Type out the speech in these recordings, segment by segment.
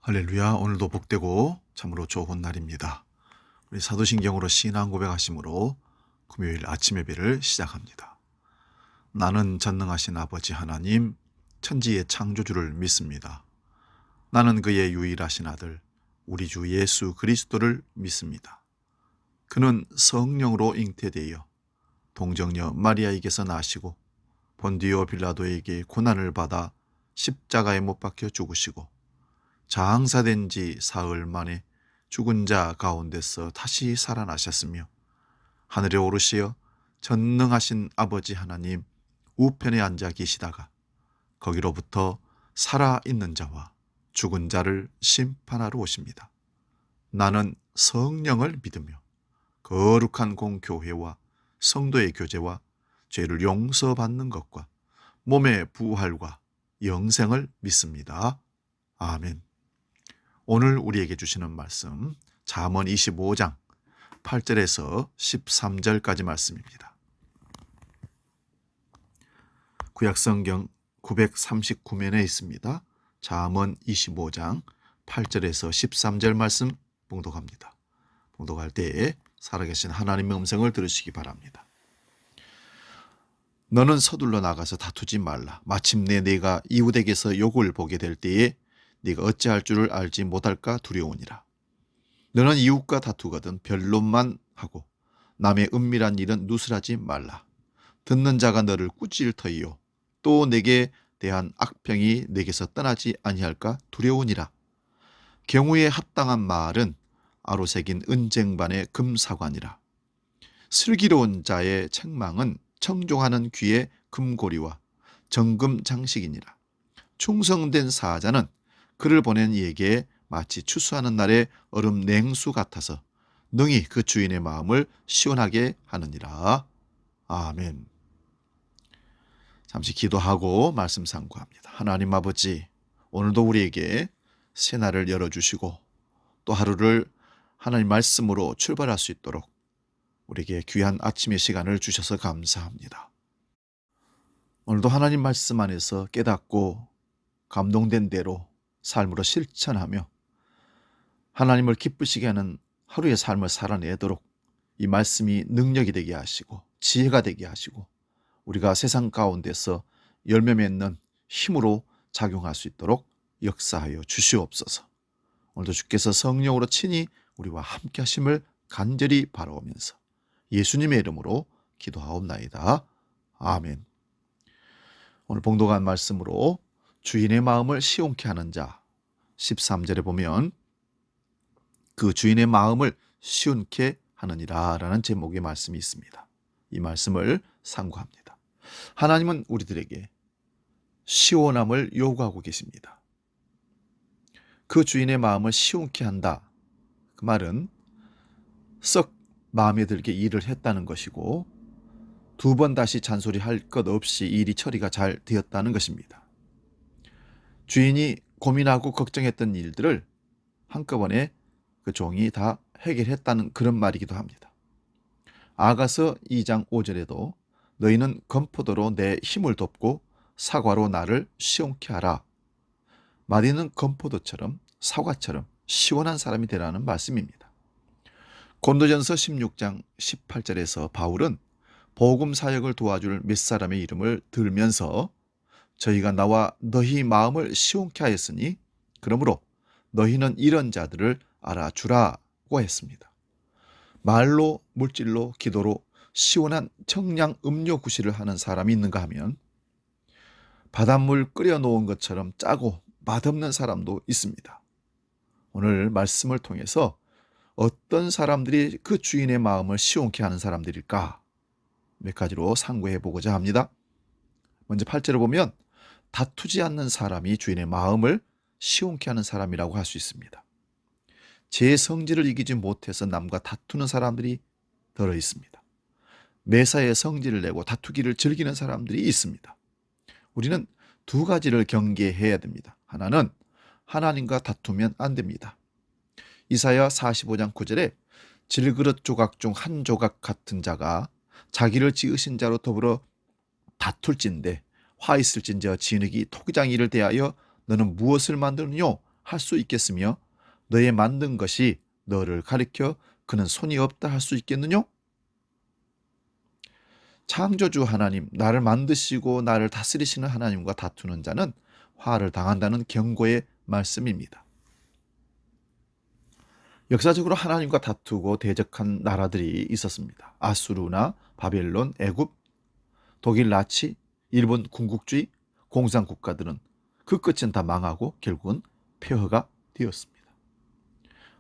할렐루야. 오늘도 복되고 참으로 좋은 날입니다. 우리 사도신경으로 신앙 고백하심으로 금요일 아침 예배를 시작합니다. 나는 전능하신 아버지 하나님, 천지의 창조주를 믿습니다. 나는 그의 유일하신 아들, 우리 주 예수 그리스도를 믿습니다. 그는 성령으로 잉태되어 동정녀 마리아에게서 나시고 본디오 빌라도에게 고난을 받아 십자가에 못 박혀 죽으시고 장사된 지 사흘 만에 죽은 자 가운데서 다시 살아나셨으며 하늘에 오르시어 전능하신 아버지 하나님 우편에 앉아 계시다가 거기로부터 살아있는 자와 죽은 자를 심판하러 오십니다. 나는 성령을 믿으며 거룩한 공교회와 성도의 교제와 죄를 용서받는 것과 몸의 부활과 영생을 믿습니다. 아멘. 오늘 우리에게 주시는 말씀 잠언 25장 8절에서 13절까지 말씀입니다. 구약성경 939면에 있습니다. 잠언 25장 8절에서 13절 말씀 봉독합니다. 봉독할 때에 살아계신 하나님의 음성을 들으시기 바랍니다. 너는 서둘러 나가서 다투지 말라. 마침내 네가 이웃에게서 욕을 보게 될 때에 네가 어찌할 줄을 알지 못할까 두려우니라. 너는 이웃과 다투거든 변론만 하고 남의 은밀한 일은 누설하지 말라. 듣는 자가 너를 꾸짖을 터이요 또 내게 대한 악평이 내게서 떠나지 아니할까 두려우니라. 경우에 합당한 말은 아로새긴 은쟁반의 금사관이라. 슬기로운 자의 책망은 청종하는 귀의 금고리와 정금 장식이니라. 충성된 사자는 그를 보낸 이에게 마치 추수하는 날의 얼음 냉수 같아서 능히 그 주인의 마음을 시원하게 하느니라. 아멘. 잠시 기도하고 말씀 상고합니다. 하나님 아버지, 오늘도 우리에게 새날을 열어주시고 또 하루를 하나님 말씀으로 출발할 수 있도록 우리에게 귀한 아침의 시간을 주셔서 감사합니다. 오늘도 하나님 말씀 안에서 깨닫고 감동된 대로 삶으로 실천하며 하나님을 기쁘시게 하는 하루의 삶을 살아내도록 이 말씀이 능력이 되게 하시고 지혜가 되게 하시고 우리가 세상 가운데서 열매 맺는 힘으로 작용할 수 있도록 역사하여 주시옵소서. 오늘도 주께서 성령으로 친히 우리와 함께 하심을 간절히 바라오면서 예수님의 이름으로 기도하옵나이다. 아멘. 오늘 봉독한 말씀으로 주인의 마음을 시온케 하는 자 13절에 보면 그 주인의 마음을 시온케 하느니라 라는 제목의 말씀이 있습니다. 이 말씀을 상고합니다. 하나님은 우리들에게 시원함을 요구하고 계십니다. 그 주인의 마음을 시온케 한다. 그 말은 썩 마음에 들게 일을 했다는 것이고 두 번 다시 잔소리할 것 없이 일이 처리가 잘 되었다는 것입니다. 주인이 고민하고 걱정했던 일들을 한꺼번에 그 종이 다 해결했다는 그런 말이기도 합니다. 아가서 2장 5절에도 너희는 건포도로 내 힘을 돕고 사과로 나를 시원케 하라. 마리는 건포도처럼 사과처럼 시원한 사람이 되라는 말씀입니다. 고린도전서 16장 18절에서 바울은 복음 사역을 도와줄 몇 사람의 이름을 들면서 저희가 나와 너희 마음을 시원케 하였으니 그러므로 너희는 이런 자들을 알아주라고 했습니다. 말로 물질로 기도로 시원한 청량 음료 구실을 하는 사람이 있는가 하면 바닷물 끓여 놓은 것처럼 짜고 맛없는 사람도 있습니다. 오늘 말씀을 통해서 어떤 사람들이 그 주인의 마음을 시원케 하는 사람들일까 몇 가지로 상고해 보고자 합니다. 먼저 8절을 보면 다투지 않는 사람이 주인의 마음을 시원케 하는 사람이라고 할 수 있습니다. 제 성질을 이기지 못해서 남과 다투는 사람들이 들어 있습니다. 매사에 성질을 내고 다투기를 즐기는 사람들이 있습니다. 우리는 두 가지를 경계해야 됩니다. 하나는 하나님과 다투면 안 됩니다. 이사야 45장 9절에 질그릇 조각 중 한 조각 같은 자가 자기를 지으신 자로 더불어 다툴진대 화 있을진저 진흙이 토기장이를 대하여 너는 무엇을 만드느뇨 할 수 있겠으며 너의 만든 것이 너를 가리켜 그는 손이 없다 할 수 있겠느냐? 창조주 하나님, 나를 만드시고 나를 다스리시는 하나님과 다투는 자는 화를 당한다는 경고의 말씀입니다. 역사적으로 하나님과 다투고 대적한 나라들이 있었습니다. 아수르나 바벨론, 애굽, 독일 나치, 일본 군국주의, 공산국가들은 그 끝은 다 망하고 결국은 폐허가 되었습니다.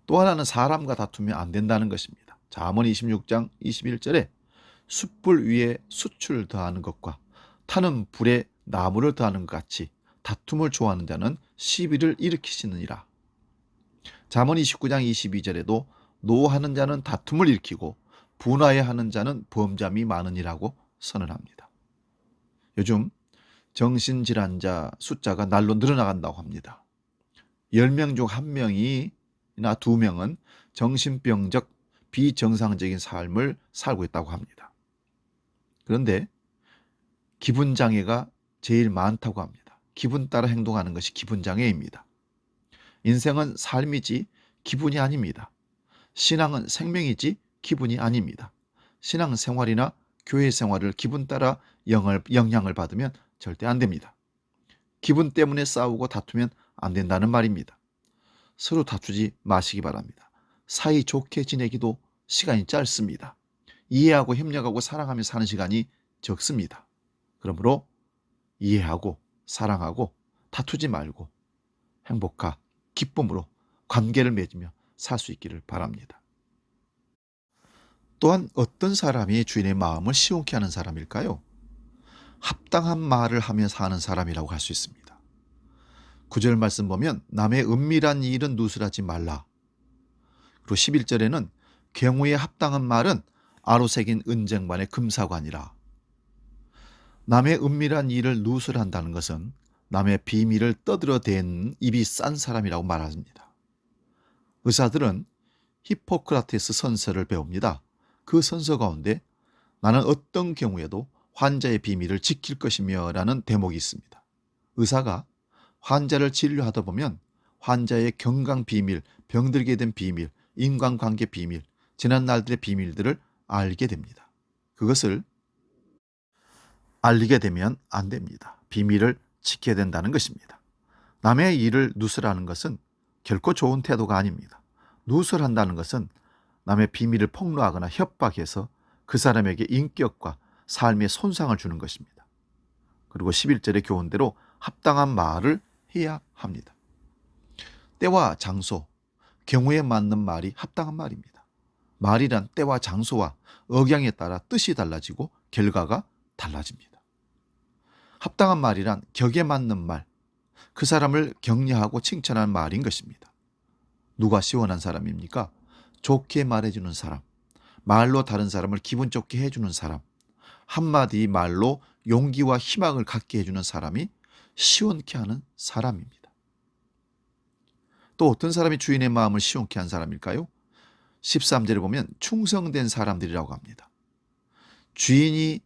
또 하나는 사람과 다투면 안 된다는 것입니다. 잠언 26장 21절에 숯불 위에 숯을 더하는 것과 타는 불에 나무를 더하는 것 같이 다툼을 좋아하는 자는 시비를 일으키시느니라. 잠언 29장 22절에도 노하는 자는 다툼을 일으키고 분하여하는 자는 범죄함이 많으니라고 선언합니다. 요즘 정신질환자 숫자가 날로 늘어나간다고 합니다. 10명 중 1명이나 2명은 정신병적 비정상적인 삶을 살고 있다고 합니다. 그런데 기분장애가 제일 많다고 합니다. 기분 따라 행동하는 것이 기분장애입니다. 인생은 삶이지 기분이 아닙니다. 신앙은 생명이지 기분이 아닙니다. 신앙생활이나 교회 생활을 기분 따라 영향을 받으면 절대 안 됩니다. 기분 때문에 싸우고 다투면 안 된다는 말입니다. 서로 다투지 마시기 바랍니다. 사이 좋게 지내기도 시간이 짧습니다. 이해하고 협력하고 사랑하며 사는 시간이 적습니다. 그러므로 이해하고 사랑하고 다투지 말고 행복과 기쁨으로 관계를 맺으며 살 수 있기를 바랍니다. 또한 어떤 사람이 주인의 마음을 시원케 하는 사람일까요? 합당한 말을 하며 사는 사람이라고 할 수 있습니다. 9절 말씀 보면 남의 은밀한 일은 누설하지 말라. 그리고 11절에는 경우에 합당한 말은 아로새긴 은쟁반의 금사관이라. 남의 은밀한 일을 누설한다는 것은 남의 비밀을 떠들어대는 입이 싼 사람이라고 말합니다. 의사들은 히포크라테스 선서를 배웁니다. 그 선서 가운데 나는 어떤 경우에도 환자의 비밀을 지킬 것이며 라는 대목이 있습니다. 의사가 환자를 진료하다 보면 환자의 건강 비밀, 병들게 된 비밀, 인간관계 비밀, 지난 날들의 비밀들을 알게 됩니다. 그것을 알리게 되면 안 됩니다. 비밀을 지켜야 된다는 것입니다. 남의 일을 누설하는 것은 결코 좋은 태도가 아닙니다. 누설한다는 것은 남의 비밀을 폭로하거나 협박해서 그 사람에게 인격과 삶에 손상을 주는 것입니다. 그리고 11절의 교훈대로 합당한 말을 해야 합니다. 때와 장소, 경우에 맞는 말이 합당한 말입니다. 말이란 때와 장소와 억양에 따라 뜻이 달라지고 결과가 달라집니다. 합당한 말이란 격에 맞는 말, 그 사람을 격려하고 칭찬하는 말인 것입니다. 누가 시원한 사람입니까? 좋게 말해주는 사람, 말로 다른 사람을 기분 좋게 해주는 사람, 한마디 말로 용기와 희망을 갖게 해주는 사람이 시원케 하는 사람입니다. 또 어떤 사람이 주인의 마음을 시원케 한 사람일까요? 13절에 보면 충성된 사람들이라고 합니다. 주인이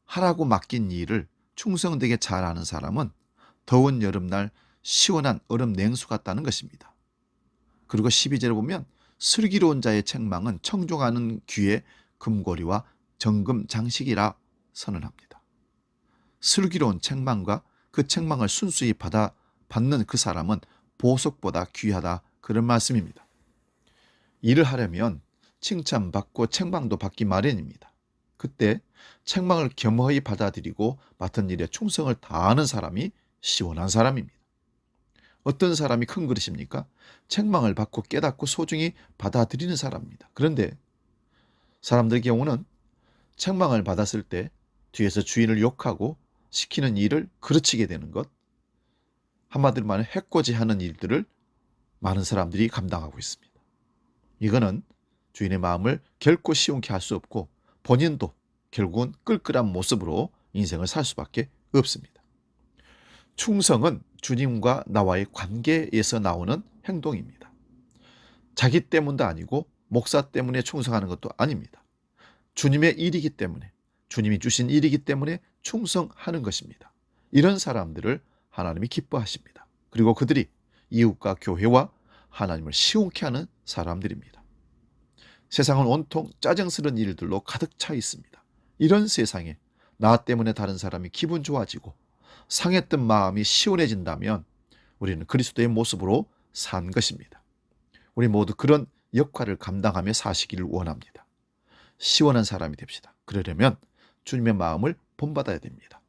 하라고 맡긴 일을 충성되게 잘하는 사람은 더운 여름날 시원한 얼음 냉수 같다는 것입니다. 그리고 12절에 보면 슬기로운 자의 책망은 청종하는 귀의 금고리와 정금 장식이라 선언합니다. 슬기로운 책망과 그 책망을 순수히 받는 그 사람은 보석보다 귀하다, 그런 말씀입니다. 일을 하려면 칭찬받고 책망도 받기 마련입니다. 그때 책망을 겸허히 받아들이고 맡은 일에 충성을 다하는 사람이 시원한 사람입니다. 어떤 사람이 큰 그릇입니까? 책망을 받고 깨닫고 소중히 받아들이는 사람입니다. 그런데 사람들의 경우는 책망을 받았을 때 뒤에서 주인을 욕하고 시키는 일을 그르치게 되는 것, 한마디로 말하면 해코지하는 일들을 많은 사람들이 감당하고 있습니다. 이거는 주인의 마음을 결코 시원케 할 수 없고 본인도 결국은 끌끌한 모습으로 인생을 살 수밖에 없습니다. 충성은 주님과 나와의 관계에서 나오는 행동입니다. 자기 때문도 아니고 목사 때문에 충성하는 것도 아닙니다. 주님의 일이기 때문에, 주님이 주신 일이기 때문에 충성하는 것입니다. 이런 사람들을 하나님이 기뻐하십니다. 그리고 그들이 이웃과 교회와 하나님을 시온케 하는 사람들입니다. 세상은 온통 짜증스러운 일들로 가득 차 있습니다. 이런 세상에 나 때문에 다른 사람이 기분 좋아지고 상했던 마음이 시원해진다면 우리는 그리스도의 모습으로 산 것입니다. 우리 모두 그런 역할을 감당하며 사시기를 원합니다. 시원한 사람이 됩시다. 그러려면 주님의 마음을 본받아야 됩니다.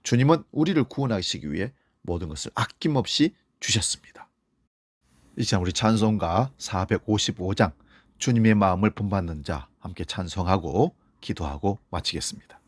주님은 우리를 구원하시기 위해 모든 것을 아낌없이 주셨습니다. 이제 우리 찬송가 455장 주님의 마음을 본받는 자 함께 찬송하고 기도하고 마치겠습니다.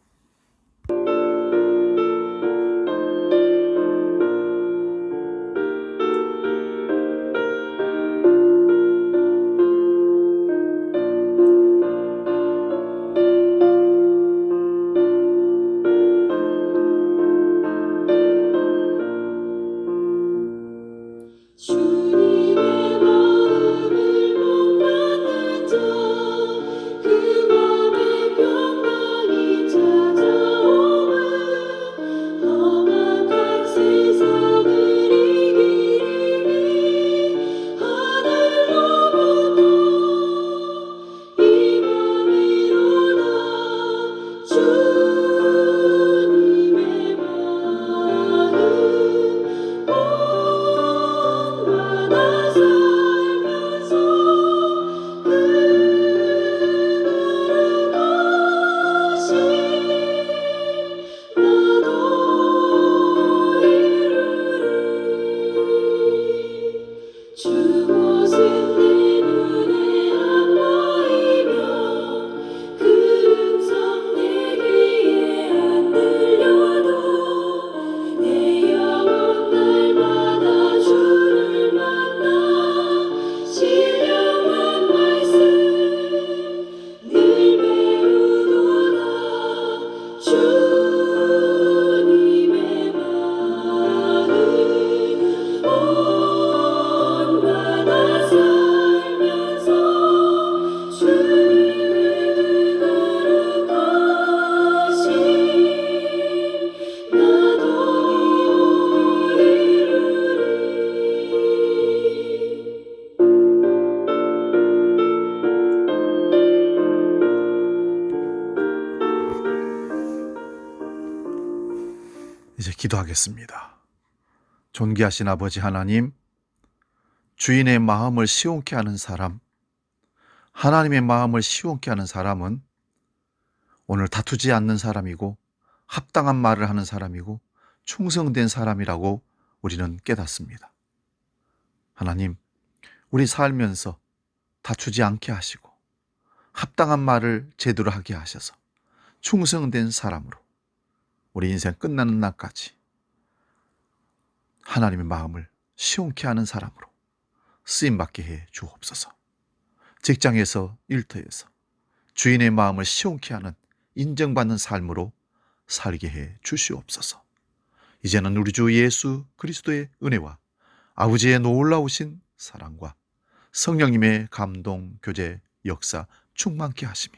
이제 기도하겠습니다. 존귀하신 아버지 하나님, 주인의 마음을 시원케 하는 사람, 하나님의 마음을 시원케 하는 사람은 오늘 다투지 않는 사람이고 합당한 말을 하는 사람이고 충성된 사람이라고 우리는 깨닫습니다. 하나님, 우리 살면서 다투지 않게 하시고 합당한 말을 제대로 하게 하셔서 충성된 사람으로 우리 인생 끝나는 날까지 하나님의 마음을 시원케 하는 사람으로 쓰임받게 해 주옵소서. 직장에서 일터에서 주인의 마음을 시원케 하는 인정받는 삶으로 살게 해 주시옵소서. 이제는 우리 주 예수 그리스도의 은혜와 아버지의 놀라우신 사랑과 성령님의 감동, 교제, 역사 충만케 하심이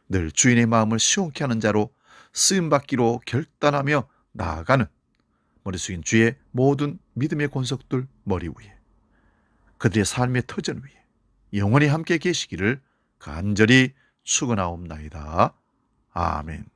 늘 주인의 마음을 시원케 하는 자로 쓰임받기로 결단하며 나아가는 머리 숙인 주의 모든 믿음의 권속들 머리 위에 그들의 삶의 터전 위에 영원히 함께 계시기를 간절히 축원하옵나이다. 아멘.